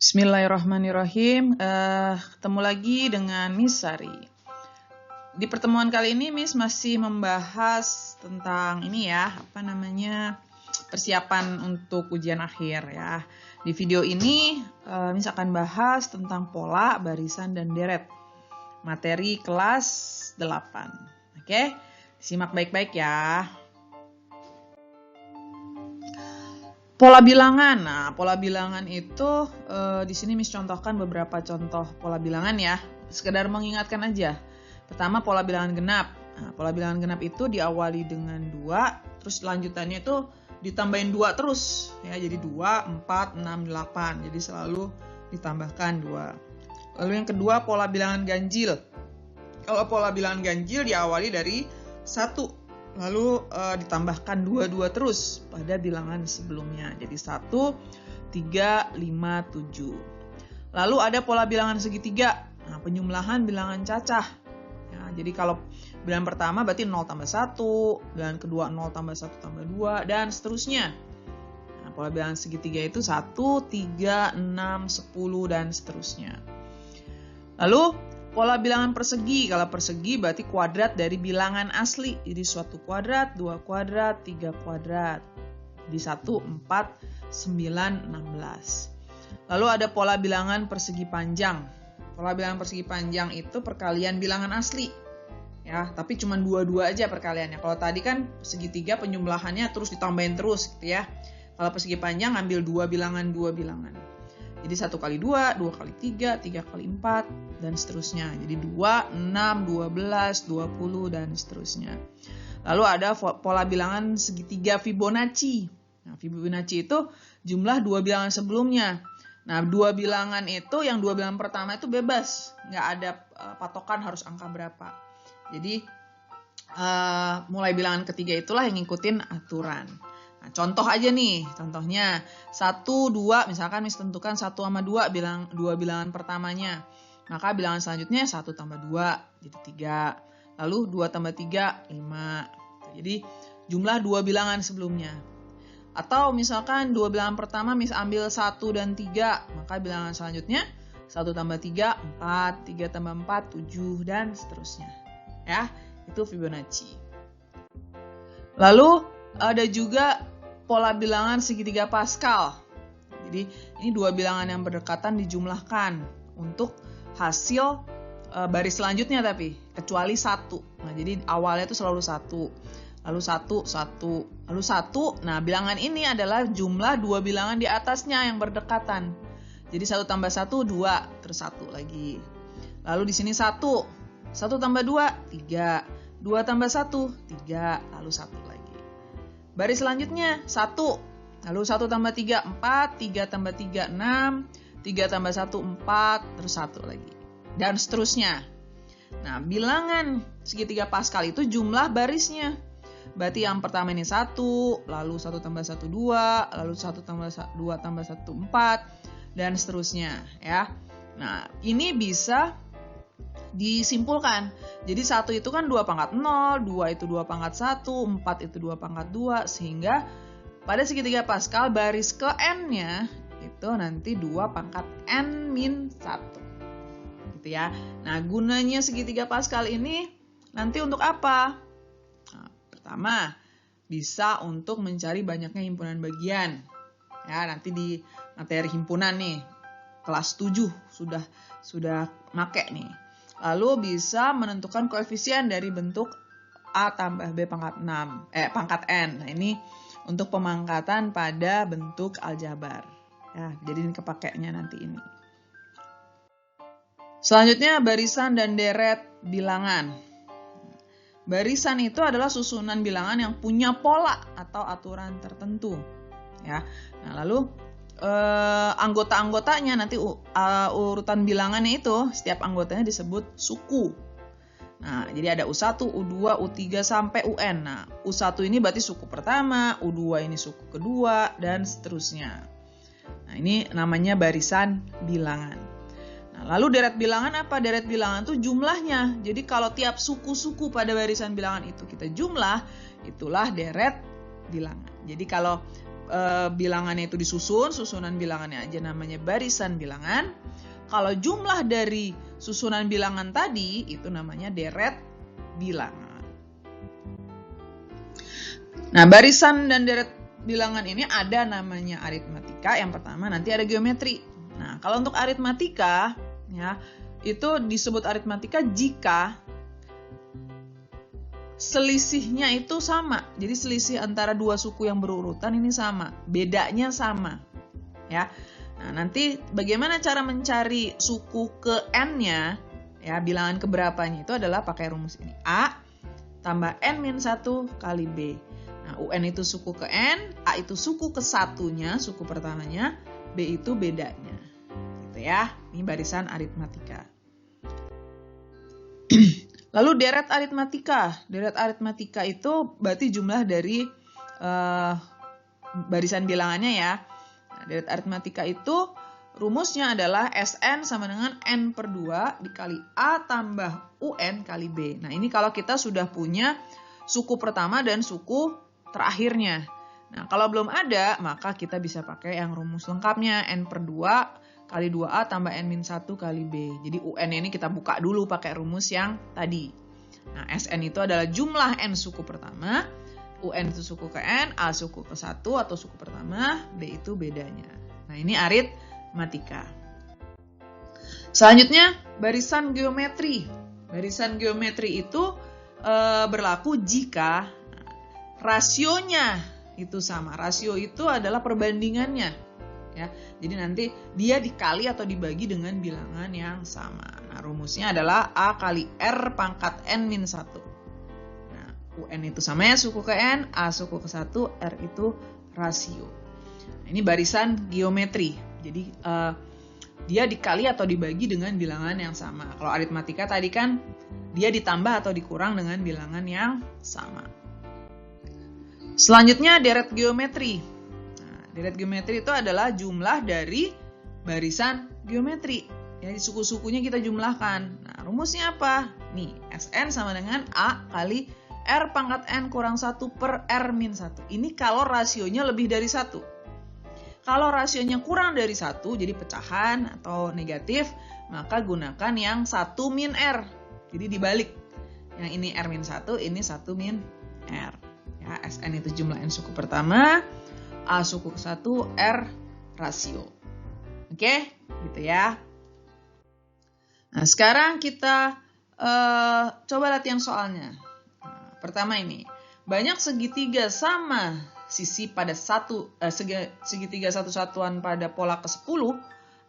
Bismillahirrahmanirrahim. Ketemu lagi dengan Miss Sari. Di pertemuan kali ini Miss masih membahas tentang ini ya, persiapan untuk ujian akhir ya. Di video ini Miss akan bahas tentang pola, barisan, dan deret. Materi kelas 8. Oke, simak baik-baik ya. Pola bilangan. Nah, pola bilangan itu di sini Miss contohkan beberapa contoh pola bilangan ya. Sekedar mengingatkan aja. Pertama, pola bilangan genap. Nah, pola bilangan genap itu diawali dengan 2, terus lanjutannya itu ditambahin 2 terus ya. Jadi 2, 4, 6, 8. Jadi selalu ditambahkan 2. Lalu yang kedua, pola bilangan ganjil. Kalau pola bilangan ganjil diawali dari 1. Lalu ditambahkan 2 terus pada bilangan sebelumnya. Jadi 1, 3, 5, 7. Lalu ada pola bilangan segitiga. Nah, penyumlahan bilangan cacah. Ya, jadi kalau bilangan pertama berarti 0 tambah 1, bilangan kedua 0 tambah 1 tambah 2, dan seterusnya. Nah, pola bilangan segitiga itu 1, 3, 6, 10, dan seterusnya. Lalu pola bilangan persegi. Kalau persegi berarti kuadrat dari bilangan asli. Jadi suatu kuadrat, 2 kuadrat, 3 kuadrat. Jadi 1, 4, 9, 16. Lalu ada pola bilangan persegi panjang. Pola bilangan persegi panjang itu perkalian bilangan asli. Ya, tapi cuma 2 aja perkaliannya. Kalau tadi kan segitiga penyumlahannya terus ditambahin terus gitu ya. Kalau persegi panjang ambil 2 bilangan. Jadi 1 kali 2, 2 kali 3, 3 kali 4, dan seterusnya. Jadi 2, 6, 12, 20, dan seterusnya. Lalu ada pola bilangan segitiga Fibonacci. Nah, Fibonacci itu jumlah 2 bilangan sebelumnya. Nah, 2 bilangan itu, yang 2 bilangan pertama itu bebas. Nggak ada patokan harus angka berapa. Jadi, mulai bilangan ketiga itulah yang ngikutin aturan. Nah, contoh aja nih, contohnya 1, 2, misalkan Miss tentukan 1 sama 2 bilangan pertamanya. Maka bilangan selanjutnya 1 tambah 2, jadi 3. Lalu 2 tambah 3, 5. Jadi jumlah 2 bilangan sebelumnya. Atau misalkan 2 bilangan pertama Miss ambil 1 dan 3, maka bilangan selanjutnya 1 tambah 3, 4, 3 tambah 4, 7, dan seterusnya. Ya, itu Fibonacci. Lalu ada juga pola bilangan segitiga Pascal. Jadi ini 2 bilangan yang berdekatan dijumlahkan untuk hasil baris selanjutnya tapi kecuali 1. Nah, jadi awalnya itu selalu 1. Lalu 1, 1, lalu 1. Nah, bilangan ini adalah jumlah 2 bilangan di atasnya yang berdekatan. Jadi 1 tambah 1, 2, terus 1 lagi. Lalu di sini 1. 1 tambah 2, 3. 2 tambah 1, 3, lalu 1 lagi. Baris selanjutnya 1, lalu 1 tambah 3, 4, 3 tambah 3, 6, 3 tambah 1, 4, terus 1 lagi. Dan seterusnya. Nah, bilangan segitiga Pascal itu jumlah barisnya. Berarti yang pertama ini 1, lalu 1 tambah 1, 2, lalu 1 tambah 2 tambah 1, 4, dan seterusnya. Ya. Nah, ini bisa disimpulkan. Jadi 1 itu kan 2 pangkat 0, 2 itu 2 pangkat 1, 4 itu 2 pangkat 2, sehingga pada segitiga Pascal baris ke n-nya itu nanti 2 pangkat n-1. Gitu ya. Nah, gunanya segitiga Pascal ini nanti untuk apa? Nah, pertama, bisa untuk mencari banyaknya himpunan bagian. Ya, nanti di materi himpunan nih, kelas 7 sudah make nih. Lalu bisa menentukan koefisien dari bentuk A tambah B pangkat N. Nah, ini untuk pemangkatan pada bentuk aljabar. Ya, jadi ini kepakainya nanti ini. Selanjutnya barisan dan deret bilangan. Barisan itu adalah susunan bilangan yang punya pola atau aturan tertentu. Ya. Nah, lalu anggota-anggotanya nanti urutan bilangannya itu setiap anggotanya disebut suku. Nah, jadi ada U1, U2, U3 sampai UN. Nah, U1 ini berarti suku pertama, U2 ini suku kedua, dan seterusnya. Nah, ini namanya barisan bilangan. Nah, lalu deret bilangan apa? Deret bilangan itu jumlahnya. Jadi kalau tiap suku-suku pada barisan bilangan itu kita jumlah, itulah deret bilangan. Jadi kalau bilangannya itu disusun, susunan bilangannya aja namanya barisan bilangan. Kalau jumlah dari susunan bilangan tadi itu namanya deret bilangan. Nah, barisan dan deret bilangan ini ada namanya aritmatika. Yang pertama nanti ada geometri. Nah, kalau untuk aritmatika ya, itu disebut aritmatika jika selisihnya itu sama. Jadi selisih antara dua suku yang berurutan ini sama, bedanya sama. Ya. Nah, nanti bagaimana cara mencari suku ke n-nya? Ya, bilangan keberapanya itu adalah pakai rumus ini. A tambah n-1 kali B. Nah, UN itu suku ke n, A itu suku ke satunya, suku pertamanya, B itu bedanya. Gitu ya. Ini barisan aritmatika. Lalu deret aritmatika. Deret aritmatika itu berarti jumlah dari barisan bilangannya ya. Nah, deret aritmatika itu rumusnya adalah Sn sama dengan N per 2 dikali A tambah UN kali B. Nah, ini kalau kita sudah punya suku pertama dan suku terakhirnya. Nah, kalau belum ada, maka kita bisa pakai yang rumus lengkapnya. N per 2 kali 2A tambah N-1 kali B. Jadi UN ini kita buka dulu pakai rumus yang tadi. Nah, Sn itu adalah jumlah N suku pertama, UN itu suku ke N, A suku ke 1 atau suku pertama, B itu bedanya. Nah, ini aritmatika. Selanjutnya, barisan geometri. Barisan geometri itu berlaku jika rasionya itu sama. Rasio itu adalah perbandingannya. Ya, jadi nanti dia dikali atau dibagi dengan bilangan yang sama. Nah, rumusnya adalah A kali R pangkat N-1. Nah, UN itu sama ya, suku ke N, A suku ke 1, R itu rasio. Nah, ini barisan geometri. Jadi dia dikali atau dibagi dengan bilangan yang sama. Kalau aritmatika tadi kan dia ditambah atau dikurang dengan bilangan yang sama. Selanjutnya deret geometri. Deret geometri itu adalah jumlah dari barisan geometri. Ya, suku-sukunya kita jumlahkan. Nah, rumusnya apa? Nih, Sn sama dengan A kali R pangkat N kurang 1 per R-1. Ini kalau rasionya lebih dari 1. Kalau rasionya kurang dari 1, jadi pecahan atau negatif, maka gunakan yang 1 min R. Jadi dibalik. Yang ini R-1, ini 1 min R. Ya, Sn itu jumlah N suku pertama, A suku ke 1, R rasio. Oke, gitu ya. Nah, sekarang kita coba latihan soalnya. Nah, pertama ini, banyak segitiga sama sisi pada segitiga satu satuan pada pola ke-10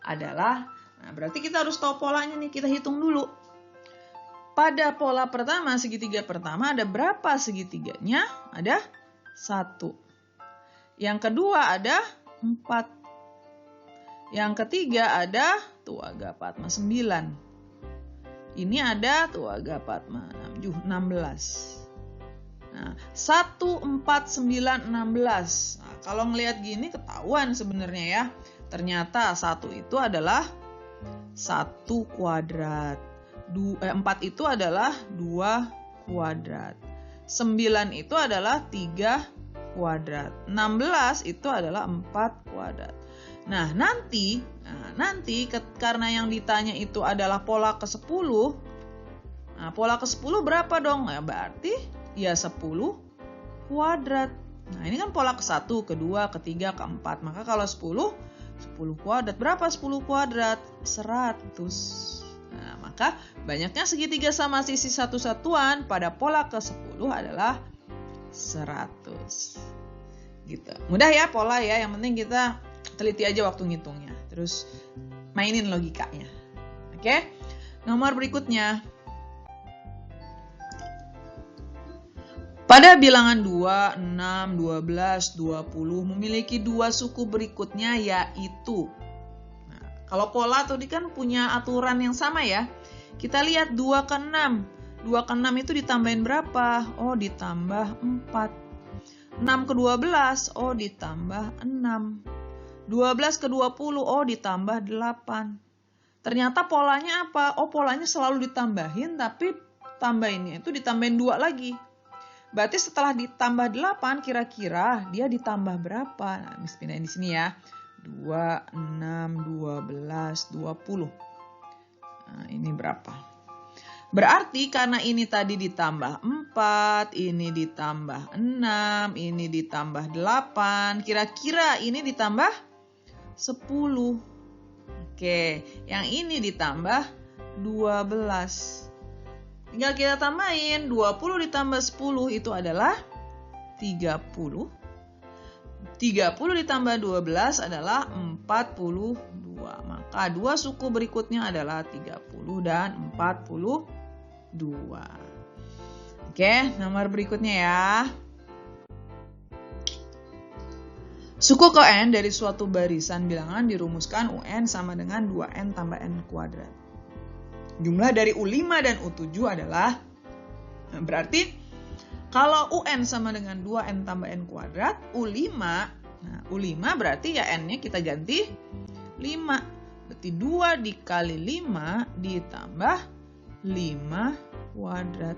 adalah, nah berarti kita harus tahu polanya nih, kita hitung dulu. Pada pola pertama, segitiga pertama ada berapa segitiganya? Ada 1. Yang kedua ada 4. Yang ketiga ada, tuh agak 4 9. Ini ada, tuh agak 4 16. Nah, 1, 4, 9, 16. Nah, kalau ngelihat gini ketahuan sebenarnya ya. Ternyata 1 itu adalah 1 kuadrat. 4 itu adalah 2 kuadrat. 9 itu adalah 3 kuadrat. 16 itu adalah 4 kuadrat. Nah, nanti karena yang ditanya itu adalah pola ke-10. Nah, pola ke-10 berapa dong? Ya, berarti ya 10 kuadrat. Nah, ini kan pola ke-1, ke-2, ke-3, ke-4. Maka kalau 10 kuadrat. Berapa 10 kuadrat? 100. Nah, maka banyaknya segitiga sama sisi satu satuan pada pola ke-10 adalah 100. Gitu. Mudah ya pola ya, yang penting kita teliti aja waktu ngitungnya. Terus mainin logikanya. Oke? Nomor berikutnya. Pada bilangan 2, 6, 12, 20 memiliki dua suku berikutnya yaitu. Nah, kalau pola tadi kan punya aturan yang sama ya. Kita lihat 2 ke 6. 2 ke 6 itu ditambahin berapa? Oh, ditambah 4. 6 ke 12, oh ditambah 6. 12 ke 20, oh ditambah 8. Ternyata polanya apa? Oh, polanya selalu ditambahin, tapi tambahinnya itu ditambahin 2 lagi. Berarti setelah ditambah 8, kira-kira dia ditambah berapa? Nah, Miss pindahin di sini ya. 2, 6, 12, 20. Nah, ini berapa? Berarti karena ini tadi ditambah 4, ini ditambah 6, ini ditambah 8. Kira-kira ini ditambah 10. Oke, yang ini ditambah 12. Tinggal kita tambahin, 20 ditambah 10 itu adalah 30. 30 ditambah 12 adalah 42. Maka dua suku berikutnya adalah 30 dan 42. Oke, nomor berikutnya ya. Suku ke n dari suatu barisan bilangan dirumuskan UN sama dengan 2n tambah n kuadrat. Jumlah dari U5 dan U7 adalah, berarti kalau UN sama dengan 2n tambah n kuadrat, U5, nah U5 berarti ya n-nya kita ganti 5. Berarti 2 dikali 5 ditambah 5 kuadrat.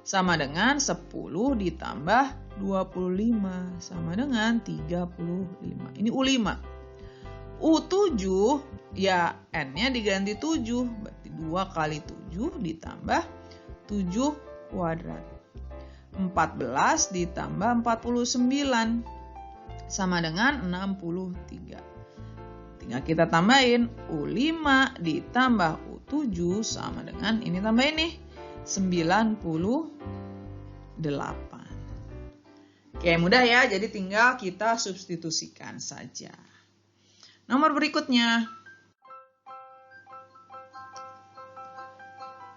Sama dengan 10 ditambah 25, sama dengan 35. Ini U5. U7, ya n-nya diganti 7. Berarti 2 kali 7 ditambah 7 kuadrat. 14 ditambah 49 sama dengan 63. Tinggal kita tambahin U5 ditambah U7 sama dengan, ini tambahin nih, 98. Oke, mudah ya. Jadi tinggal kita substitusikan saja. Nomor berikutnya.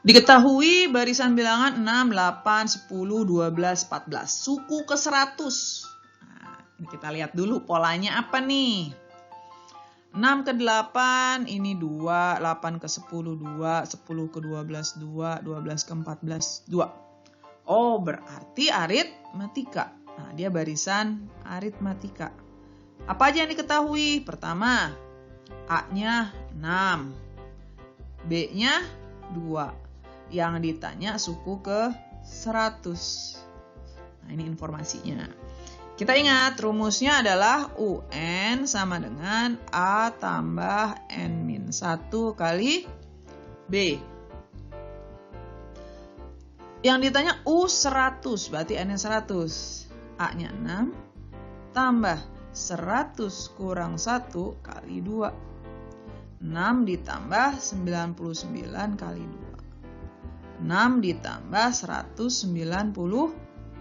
Diketahui barisan bilangan 6, 8, 10, 12, 14. Suku ke 100. Nah, ini kita lihat dulu polanya apa nih. 6 ke 8, ini 2, 8 ke 10, 2, 10 ke 12, 2, 12 ke 14, 2. Oh, berarti aritmatika. Nah, dia barisan aritmatika. Apa aja yang diketahui? Pertama, A-nya 6, B-nya 2. Yang ditanya suku ke 100. Nah, ini informasinya. Kita ingat rumusnya adalah UN sama dengan A tambah N-1 kali B. Yang ditanya U100, berarti N-nya 100. A-nya 6 tambah 100 kurang 1 kali 2. 6 ditambah 99 kali 2. 6 ditambah 198,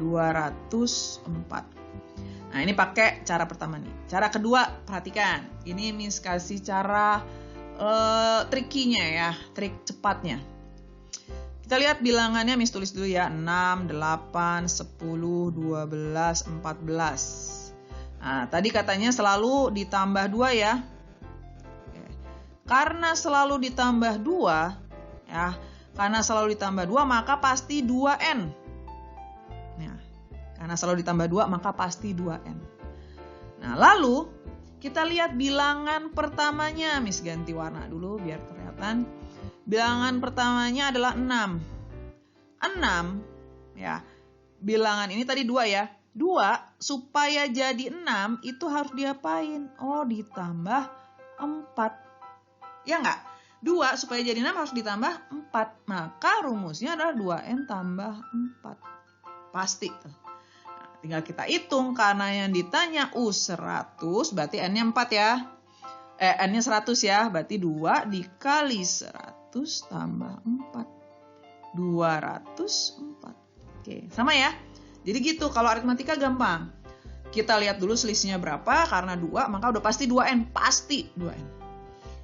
204. Nah, ini pakai cara pertama nih. Cara kedua, perhatikan. Ini Miss kasih cara trikinya ya, trik cepatnya. Kita lihat bilangannya, Miss tulis dulu ya. 6, 8, 10, 12, 14. Nah, tadi katanya selalu ditambah 2 ya. Karena selalu ditambah 2, ya. Karena selalu ditambah 2, maka pasti 2N. Nah, karena selalu ditambah 2, maka pasti 2N. Nah, lalu kita lihat bilangan pertamanya. Miss ganti warna dulu biar kelihatan. Bilangan pertamanya adalah 6. 6, ya. Bilangan ini tadi 2 ya. 2, supaya jadi 6, itu harus diapain? Oh, ditambah 4. Ya enggak? 2 supaya jadi 6 harus ditambah 4. Maka rumusnya adalah 2N tambah 4. Pasti tuh. Nah, tinggal kita hitung karena yang ditanya U100 berarti N-nya 4 ya. N-nya 100 ya. Berarti 2 dikali 100 tambah 4. 204. Oke, sama ya. Jadi gitu, kalau aritmatika gampang. Kita lihat dulu selisihnya berapa. Karena 2 maka udah pasti 2N. Pasti 2N.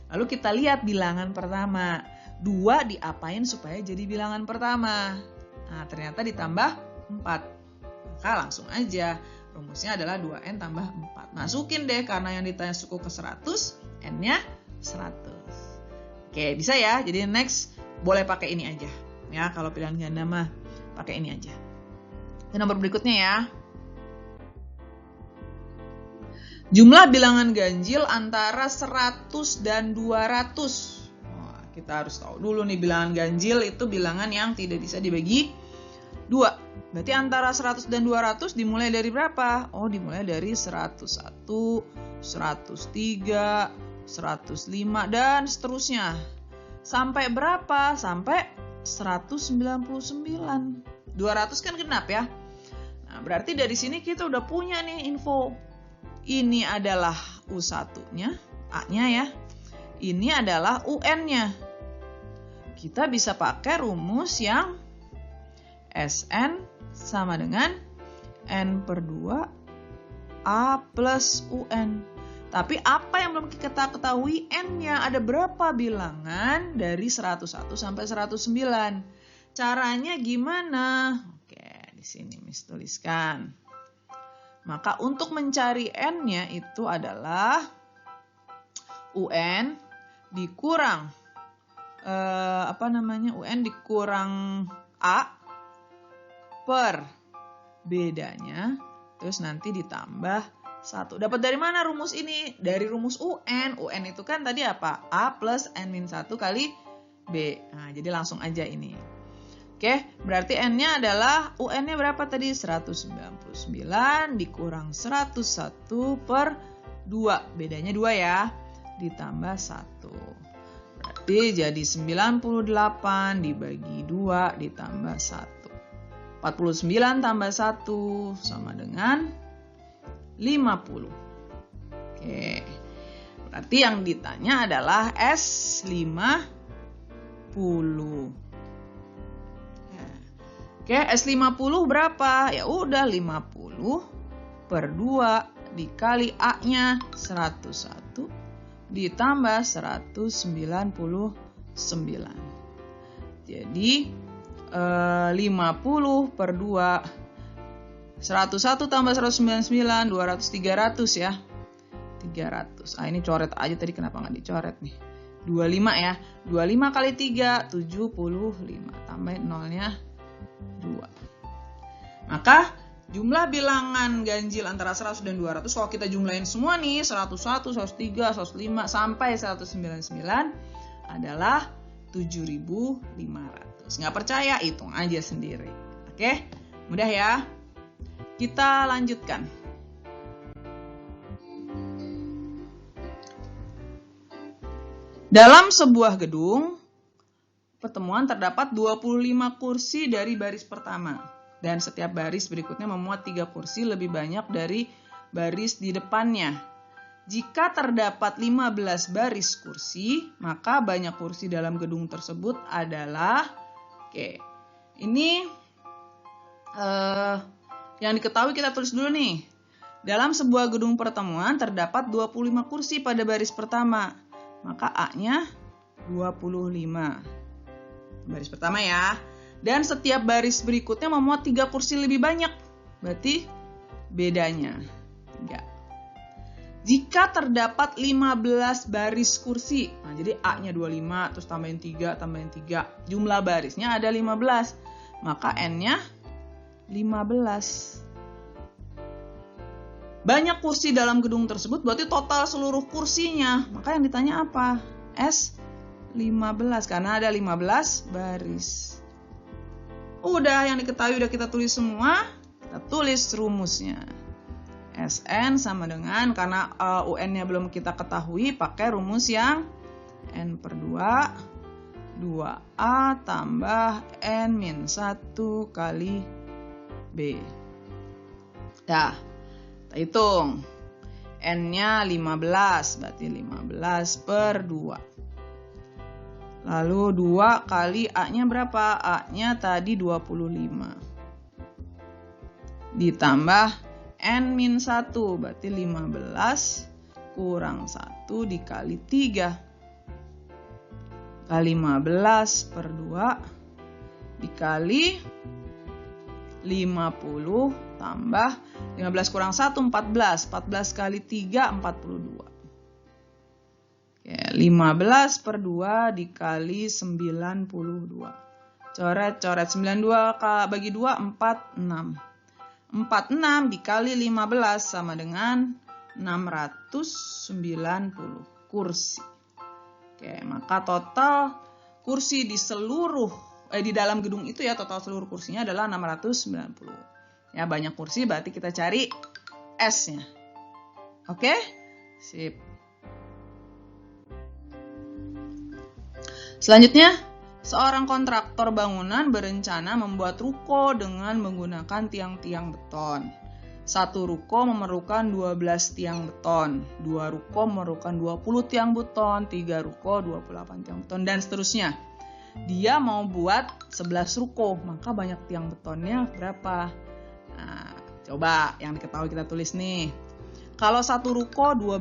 Lalu kita lihat bilangan pertama. 2 diapain supaya jadi bilangan pertama? Nah, ternyata ditambah 4. Maka langsung aja. Rumusnya adalah 2N tambah 4. Masukin deh karena yang ditanya suku ke 100. N-nya 100. Oke, bisa ya. Jadi next boleh pakai ini aja. Ya, kalau pilihan ganda mah pakai ini aja. Dan nomor berikutnya ya. Jumlah bilangan ganjil antara 100 dan 200. Wah, kita harus tahu dulu nih bilangan ganjil itu bilangan yang tidak bisa dibagi 2. Berarti antara 100 dan 200 dimulai dari berapa? Oh, dimulai dari 101, 103, 105, dan seterusnya. Sampai berapa? Sampai 199. 200 kan genap ya. Nah, berarti dari sini kita udah punya nih info. Ini adalah U1-nya, A-nya ya. Ini adalah UN-nya. Kita bisa pakai rumus yang SN sama dengan N per 2 A plus UN. Tapi apa yang belum kita ketahui? N-nya ada berapa bilangan dari 101 sampai 109. Caranya gimana? Oke, di sini Miss tuliskan. Maka untuk mencari N-nya itu adalah UN dikurang UN dikurang A per bedanya, terus nanti ditambah 1. Dapat dari mana rumus ini? Dari rumus UN. UN itu kan tadi apa? A plus N-1 kali B. Nah, jadi langsung aja ini. Oke, berarti N-nya adalah UN-nya berapa tadi? 199 dikurang 101 per 2. Bedanya 2 ya. Ditambah 1. Berarti jadi 98 dibagi 2 ditambah 1. 49 tambah 1 sama dengan 50. Oke. Berarti yang ditanya adalah S50. Oke, S50 berapa? Ya udah 50 per 2 dikali A-nya 101 ditambah 199. Jadi 50 per 2 101 tambah 199 200 300 ya. 300. Ini coret aja tadi, kenapa nggak dicoret nih? 25 ya. 25 kali 3 75. Tambahin nolnya 2. Maka jumlah bilangan ganjil antara 100 dan 200 kalau kita jumlahin semua nih 101, 103, 105 sampai 199 adalah 7.500. Nggak percaya, hitung aja sendiri. Oke, mudah ya. Kita lanjutkan. Dalam sebuah gedung pertemuan terdapat 25 kursi dari baris pertama. Dan setiap baris berikutnya memuat 3 kursi lebih banyak dari baris di depannya. Jika terdapat 15 baris kursi, maka banyak kursi dalam gedung tersebut adalah... Oke, ini yang diketahui kita tulis dulu nih. Dalam sebuah gedung pertemuan terdapat 25 kursi pada baris pertama. Maka A-nya 25. Baris pertama ya. Dan setiap baris berikutnya memuat 3 kursi lebih banyak. Berarti bedanya 3. Jika terdapat 15 baris kursi, nah jadi A-nya 25, terus tambahin 3, jumlah barisnya ada 15, maka N-nya 15. Banyak kursi dalam gedung tersebut, berarti total seluruh kursinya, maka yang ditanya apa? S15, karena ada 15 baris. Udah, yang diketahui udah kita tulis semua, kita tulis rumusnya. SN sama dengan, karena UN-nya belum kita ketahui, pakai rumus yang N per 2, 2A tambah N-1 kali B. Dah, kita hitung. N-nya 15, berarti 15 per 2. Lalu 2 kali A-nya berapa? A-nya tadi 25. Ditambah N-1 berarti 15 kurang 1 dikali 3 kali 15 per 2 dikali 50 tambah 15 kurang 1 14 kali 3 42. Oke, 15 per 2 dikali 92. Coret 92 bagi 2 46. 46 dikali 15 sama dengan 690 kursi. Oke, maka total kursi di seluruh di dalam gedung itu ya, total seluruh kursinya adalah 690. Ya, banyak kursi berarti kita cari S-nya. Oke? Sip. Selanjutnya, seorang kontraktor bangunan berencana membuat ruko dengan menggunakan tiang-tiang beton. Satu ruko memerlukan 12 tiang beton, 2 ruko memerlukan 20 tiang beton, 3 ruko 28 tiang beton, dan seterusnya. Dia mau buat 11 ruko, maka banyak tiang betonnya berapa? Nah, coba yang diketahui kita tulis nih. Kalau satu ruko 12,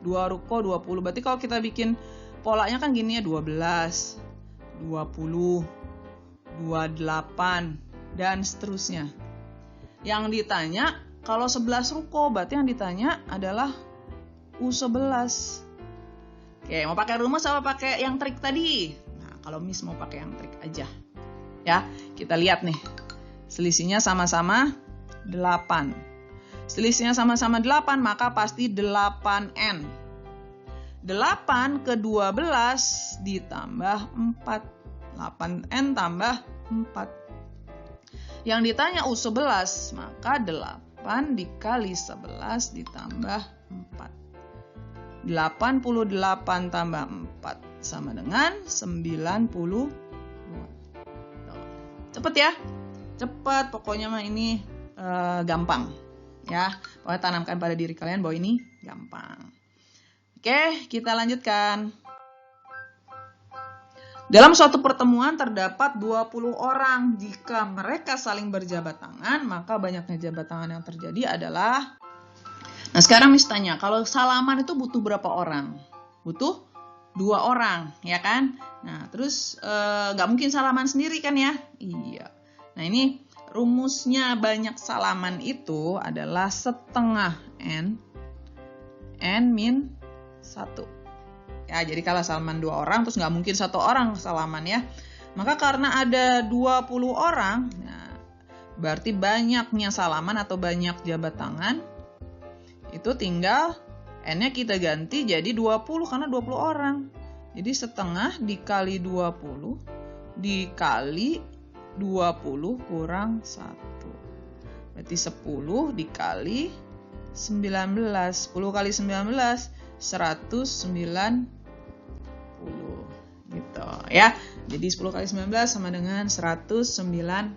2 ruko 20, berarti kalau kita bikin polanya kan gini ya, 12, 20, 28, dan seterusnya. Yang ditanya, kalau 11 ruko, berarti yang ditanya adalah U11. Oke, mau pakai rumus apa pakai yang trik tadi? Nah, kalau Miss mau pakai yang trik aja. Ya, kita lihat nih. Selisihnya sama-sama 8. Selisihnya sama-sama 8, maka pasti 8N. 8 ke 12 ditambah 4. 8N tambah 4. Yang ditanya U11, maka 8 dikali 11 ditambah 4. 88 tambah 4 sama dengan 92. Cepet ya? Cepet, pokoknya mah ini gampang. Ya, pokoknya tanamkan pada diri kalian bahwa ini gampang. Oke, kita lanjutkan. Dalam suatu pertemuan terdapat 20 orang. Jika mereka saling berjabat tangan, maka banyaknya jabat tangan yang terjadi adalah... Nah, sekarang Miss tanya, kalau salaman itu butuh berapa orang? Butuh 2 orang, ya kan? Nah, terus nggak mungkin salaman sendiri kan ya? Iya. Nah, ini rumusnya banyak salaman itu adalah setengah N min 1. Ya, jadi kalau salaman 2 orang, terus nggak mungkin 1 orang salaman ya. Maka karena ada 20 orang, nah, berarti banyaknya salaman atau banyak jabat tangan, itu tinggal N-nya kita ganti jadi 20 karena 20 orang. Jadi setengah dikali 20 dikali 20 kurang 1. Berarti 10 dikali 19. 10 kali 19, 190. Gitu ya. Jadi 10 kali 19 sama dengan 190.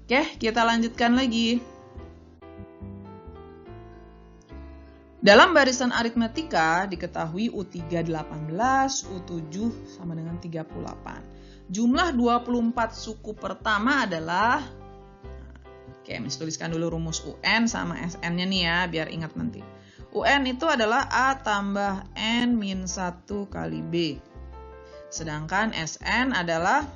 Oke, kita lanjutkan lagi. Dalam barisan aritmetika diketahui U3 18, U7 sama dengan 38. Jumlah 24 suku pertama adalah, oke, Miss tuliskan dulu rumus UN sama SN-nya nih ya, biar ingat nanti. UN itu adalah A tambah N min 1 kali B. Sedangkan SN adalah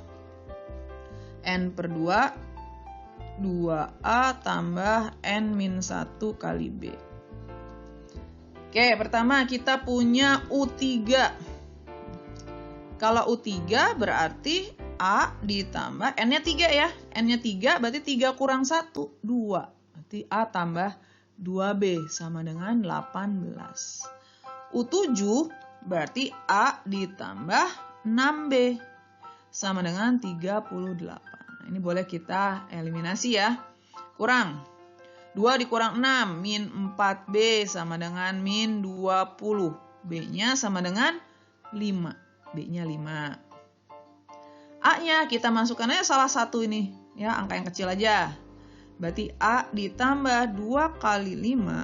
N per 2, 2A tambah N min 1 kali B. Oke, pertama kita punya U3. Kalau U3 berarti A ditambah, N-nya 3 ya. N-nya 3 berarti 3 kurang 1, 2. Berarti A tambah 2B sama dengan 18. U7 berarti A ditambah 6B sama dengan 38. Nah, ini boleh kita eliminasi ya. Kurang 2 dikurang 6, min 4B sama dengan min 20. B-nya sama dengan 5. B-nya 5. A-nya kita masukkan aja salah satu ini. Ya, angka yang kecil aja. Berarti A ditambah 2 kali 5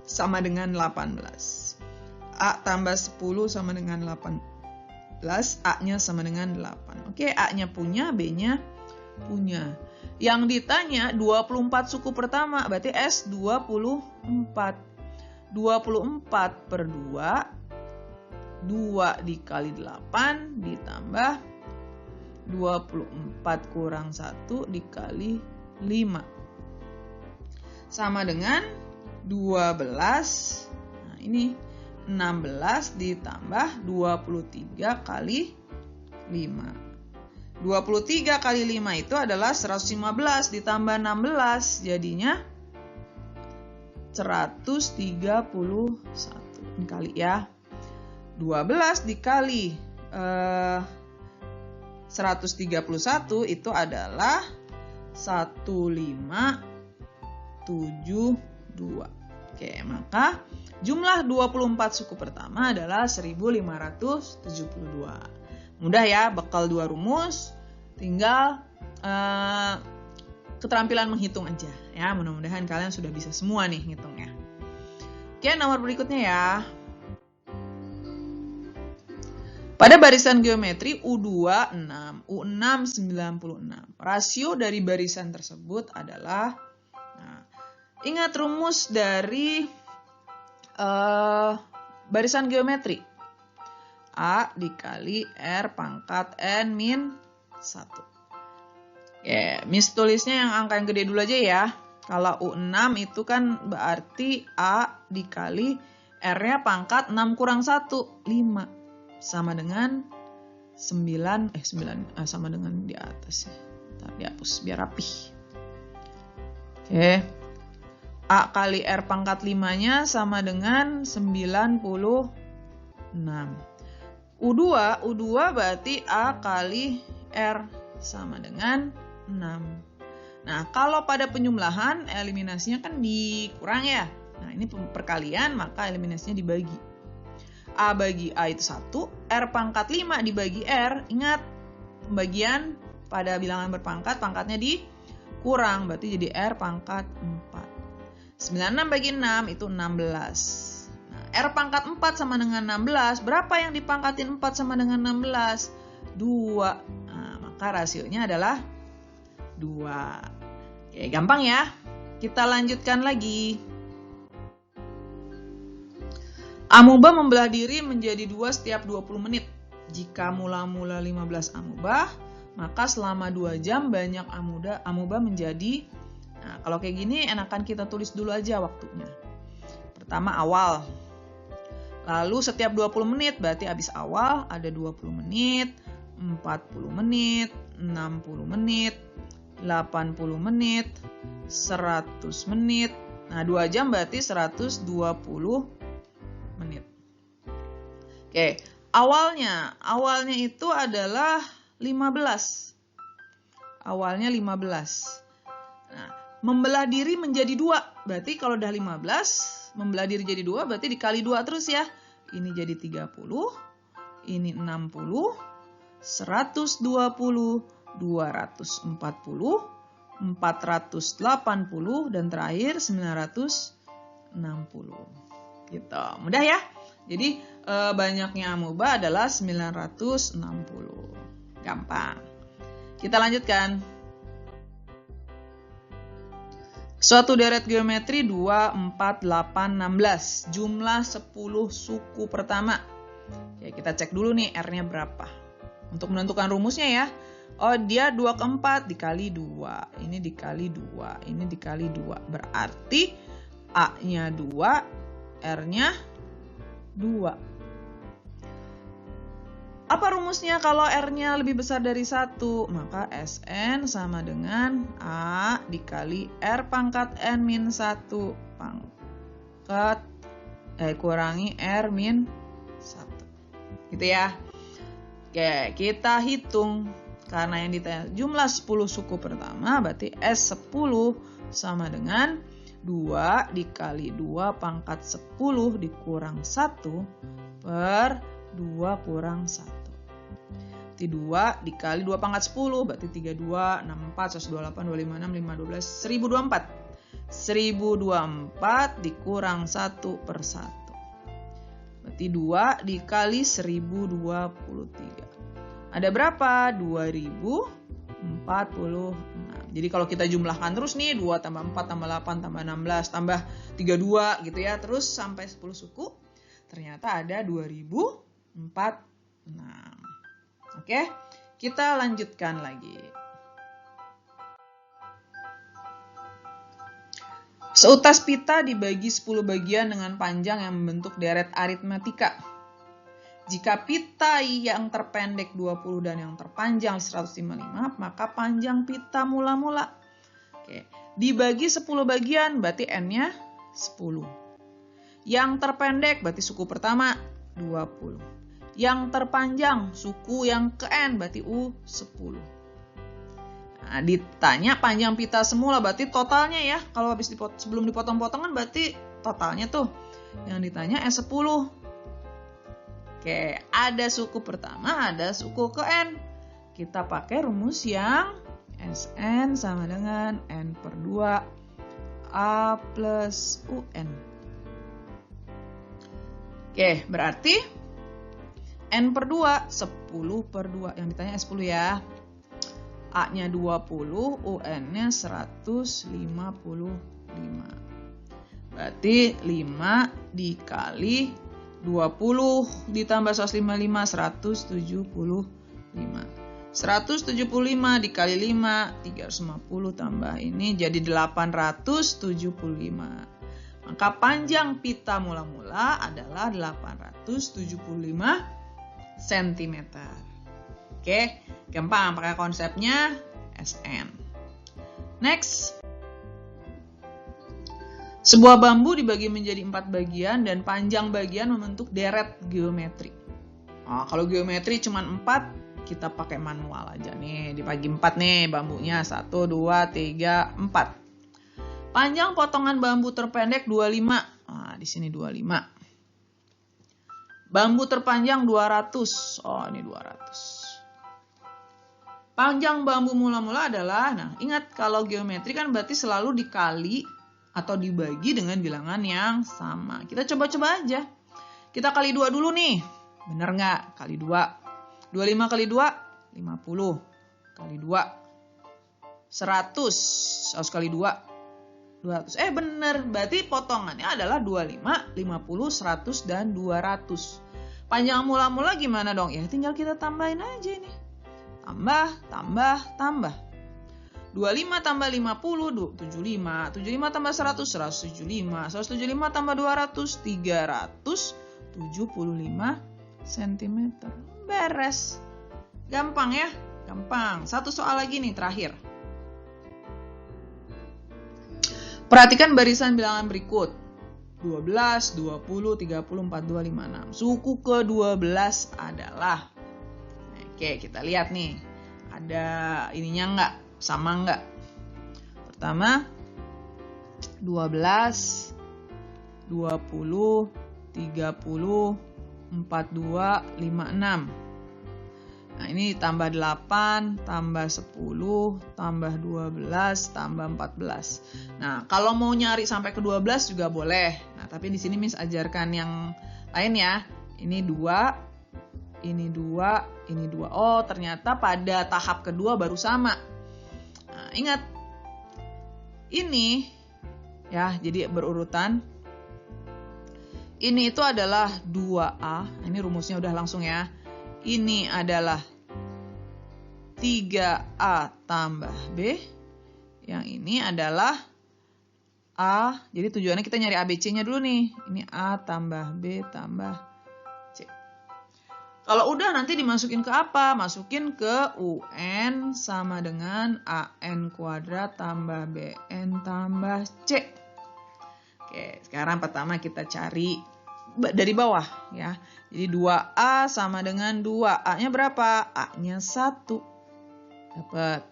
sama dengan 18. A tambah 10 sama dengan 18. A-nya sama dengan 8. Oke, A-nya punya, B-nya punya. Yang ditanya 24 suku pertama, berarti S24. 24 per 2, 2 dikali 8 ditambah 24 kurang 1 dikali 5 sama dengan 12. Nah, ini 16 ditambah 23 kali 5. 23 kali 5 itu adalah 115 ditambah 16, jadinya 131. Ini kali ya. 12 dikali 131 itu adalah 1572. Oke, maka jumlah 24 suku pertama adalah 1572. Mudah ya, bekal 2 rumus, tinggal keterampilan menghitung aja ya. Mudah-mudahan kalian sudah bisa semua nih ngitungnya. Oke, nomor berikutnya ya. Pada barisan geometri U2 6, U6 96. Rasio dari barisan tersebut adalah, ingat rumus dari barisan geometri. A dikali R pangkat N min 1. Oke, Miss tulisnya yang angka yang gede dulu aja ya. Kalau U6 itu kan berarti A dikali R-nya pangkat 6 kurang 1, 5. Sama dengan 9, sama dengan di atas ya. Ntar dihapus biar rapih. Oke. A kali R pangkat 5-nya sama dengan 96. U2 berarti A kali R sama dengan 6. Nah, kalau pada penjumlahan eliminasinya kan dikurang ya. Nah, ini perkalian maka eliminasinya dibagi. A bagi A itu 1, R pangkat 5 dibagi R. Ingat, pembagian pada bilangan berpangkat, pangkatnya dikurang. Berarti jadi R pangkat 4. 96 bagi 6 itu 16. Nah, R pangkat 4 sama dengan 16. Berapa yang dipangkatin 4 sama dengan 16? 2. Nah, maka rasionya adalah 2. Oke, gampang ya. Kita lanjutkan lagi. Amuba membelah diri menjadi 2 setiap 20 menit. Jika mula-mula 15 amuba, maka selama 2 jam banyak amuba menjadi. Nah, kalau kayak gini enakan kita tulis dulu aja waktunya. Pertama awal. Lalu setiap 20 menit berarti habis awal ada 20 menit, 40 menit, 60 menit, 80 menit, 100 menit. Nah, 2 jam berarti 120 menit. Oke, awalnya itu adalah 15. Awalnya 15. Nah, membelah diri menjadi 2. Berarti kalau udah 15, membelah diri jadi 2 berarti dikali 2 terus ya. Ini jadi 30, ini 60, 120, 240, 480 dan terakhir 960. Gitu. Mudah ya? Jadi banyaknya amuba adalah 960. Gampang. Kita lanjutkan. Suatu deret geometri 2, 4, 8, 16. Jumlah 10 suku pertama. Ya, kita cek dulu nih R-nya berapa. Untuk menentukan rumusnya ya. Oh, dia 2 ke 4 dikali 2. Ini dikali 2. Ini dikali 2. Berarti A-nya 2. R-nya 2. Apa rumusnya kalau R-nya lebih besar dari 1? Maka Sn sama dengan A dikali R pangkat N min 1 pangkat kurangi R min 1. Gitu ya. Oke, kita hitung. Karena yang ditanya jumlah 10 suku pertama berarti S10 sama dengan 2 dikali 2 pangkat 10 dikurang 1 per 2 kurang 1. Berarti 2 dikali 2 pangkat 10 berarti 32, 64, 128, 256, 512, 1024. 1024 dikurang 1 per 1. Berarti 2 dikali 1023. Ada berapa? 2046. Jadi kalau kita jumlahkan terus nih 2 tambah 4 tambah 8 tambah 16 tambah 32 gitu ya. Terus sampai 10 suku. Ternyata ada 2046. Oke, kita lanjutkan lagi. Seutas pita dibagi 10 bagian dengan panjang yang membentuk deret aritmetika. Jika pita yang terpendek 20 dan yang terpanjang 155, maka panjang pita mula-mula. Oke, dibagi 10 bagian berarti N-nya 10. Yang terpendek berarti suku pertama 20. yang terpanjang, suku yang ke N, berarti U10. Nah, ditanya panjang pita semula, berarti totalnya ya. Kalau sebelum dipotong-potong kan berarti totalnya tuh. Yang ditanya S10. Oke, ada suku pertama, ada suku ke N. Kita pakai rumus yang Sn sama dengan N per 2 A plus UN. Oke, berarti N per 2, 10 per 2. Yang ditanya S10 ya. A-nya 20, UN-nya 155. Berarti 5 dikali 20 ditambah 155, 175. 175 dikali 5, 350 tambah ini jadi 875. Maka panjang pita mula-mula adalah 875 cm. Oke, gampang pakai konsepnya SN. Next. Sebuah bambu dibagi menjadi 4 bagian dan panjang bagian membentuk deret geometri. Nah, kalau geometri cuma 4, kita pakai manual aja nih. Dibagi 4 nih bambunya. 1, 2, 3, 4. Panjang potongan bambu terpendek 25. Nah, di sini 25. Bambu terpanjang 200. Oh, ini 200. Panjang bambu mula-mula adalah, nah ingat kalau geometri kan berarti selalu dikali atau dibagi dengan bilangan yang sama. Kita coba-coba aja. Kita kali 2 dulu nih. Bener nggak? Kali 2. 25 kali 2, 50. Kali 2, 100. 100 kali 2, 200. Bener. Berarti potongannya adalah 25, 50, 100, dan 200. Panjang mula-mula gimana dong? Ya tinggal kita tambahin aja ini. Tambah, tambah, tambah. 25 tambah 50, 75. 75 tambah 100, 175. 175 tambah 200, 375 cm. Beres. Gampang ya? Gampang. Satu soal lagi nih, terakhir. Perhatikan barisan bilangan berikut. 12, 20, 30, 42, 56. Suku ke-12 adalah... Oke, kita lihat nih. Ada ininya enggak? Sama enggak? Pertama 12, 20, 30, 42, 56. Nah ini tambah 8, tambah 10, tambah 12, tambah 14. Nah kalau mau nyari sampai ke 12 juga boleh. Nah tapi di sini Miss ajarkan yang lain ya. Ini 2, ini 2, ini 2. Oh ternyata pada tahap kedua baru sama. Nah, ingat, ini ya, jadi berurutan. Ini itu adalah 2A. Ini rumusnya udah langsung ya. Ini adalah 3A tambah B. Yang ini adalah A. Jadi tujuannya kita nyari ABC-nya dulu nih. Ini A tambah B tambah C. Kalau udah nanti dimasukin ke apa? Masukin ke UN sama dengan AN kuadrat tambah BN tambah C. Oke, sekarang pertama kita cari dari bawah ya. Jadi 2A sama dengan 2. A-nya berapa? A-nya 1. Dapat.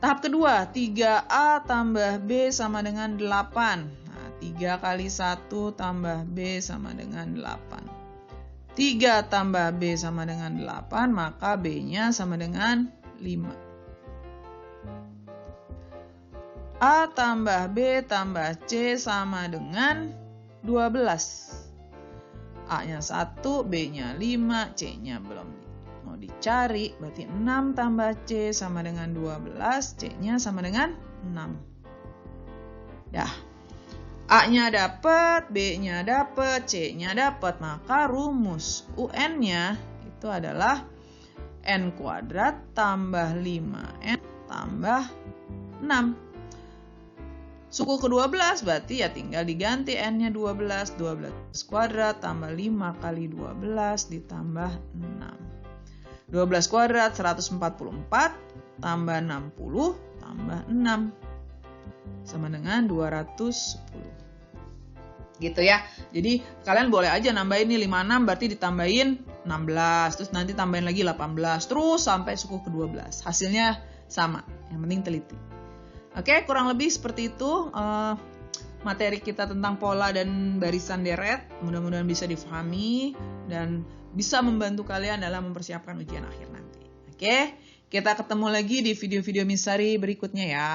Tahap kedua, 3A tambah B sama dengan 8. Nah, 3 kali 1 tambah B sama dengan 8. 3 tambah B sama dengan 8, maka B-nya sama dengan 5. A tambah B tambah C sama dengan 12. A-nya 1, B-nya 5, C-nya belum mau dicari. Berarti 6 tambah C sama dengan 12, C-nya sama dengan 6. Dah. A-nya dapat, B-nya dapat, C-nya dapat. Maka rumus UN-nya itu adalah N kuadrat tambah 5N tambah 6. Suku ke-12 berarti ya tinggal diganti N-nya 12. 12 kuadrat tambah 5 kali 12 ditambah 6. 12 kuadrat 144 tambah 60 tambah 6. Sama dengan 210. Gitu ya. Jadi kalian boleh aja nambahin nih 56 berarti ditambahin 16, terus nanti tambahin lagi 18, terus sampai suku ke-12. Hasilnya sama, yang penting teliti. Oke, kurang lebih seperti itu materi kita tentang pola dan barisan deret. Mudah-mudahan bisa difahami dan bisa membantu kalian dalam mempersiapkan ujian akhir nanti. Oke, kita ketemu lagi di video-video Miss Sari berikutnya ya.